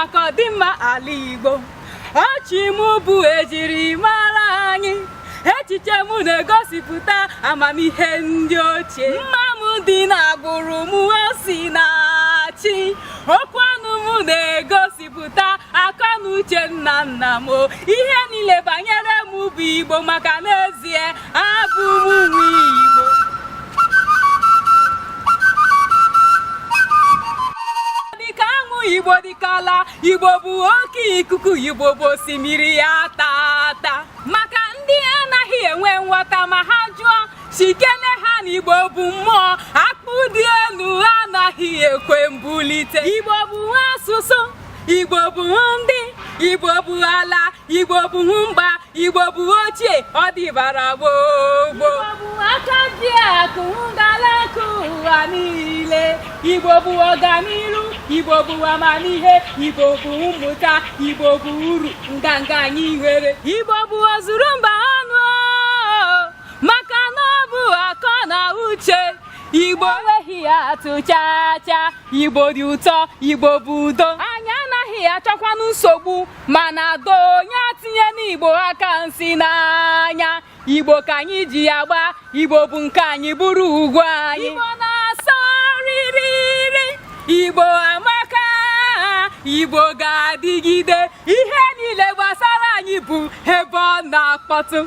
maka ọdịmma ala Igbo. Ọchị m bụ ejiri mara anyị, echiche m na-egosipụta amamihe ndị ochie. Mma m dị n'agbụrụ m osi na-achị, okwu ọnụ m na-egosipụta aka na uche nna nna m. Ihe niile banyere m bụ Igbo, maka n'ezie abụ m nwa Igbo. Dịka anwụ Igbo dịka ala, Igbo bụ oke ikuku, Igbo bụ osimiri ya tata. Maka ndị anaghị enwe nghọta ma ha jụọ, chikene ha na Igbo bụ mmụọ, akpụ dị elu anaghị ekwe mbulite. Igbo bụ asụsụ, Igbo bụ ndị, Igbo bụ ala, Igbo bụ mgba, Igbo bụ ochie, ọ dịbara gboo. Igbo bụ aka ji akụ ngalaka ụwa niile. Igbo bụ ọganiru, Igbo bụ amamihe, Igbo bụ mmụta, Igbo bụ uru nganga anyị nwere. Igbo bụ ozuru mba ọnụ, maka na ọ bụ akọ na uche. Igbo enweghị atụ chaa chaa, Igbo dị ụtọ, Igbo bụ udo. Anyị anaghị achọkwanụ nsogbu, mana do onye tinye n'Igbo aka nsị n'anya. Igbo ka anyị ji ya gba, Igbo bụ nke anyị, bụrụ ugwu anyị. Igbo na-asọ rịrịrị, Igbo amaka, Igbo ga-adịgide. Ihe niile gbasara anyị bụ ebe ọ na-akpọtụ.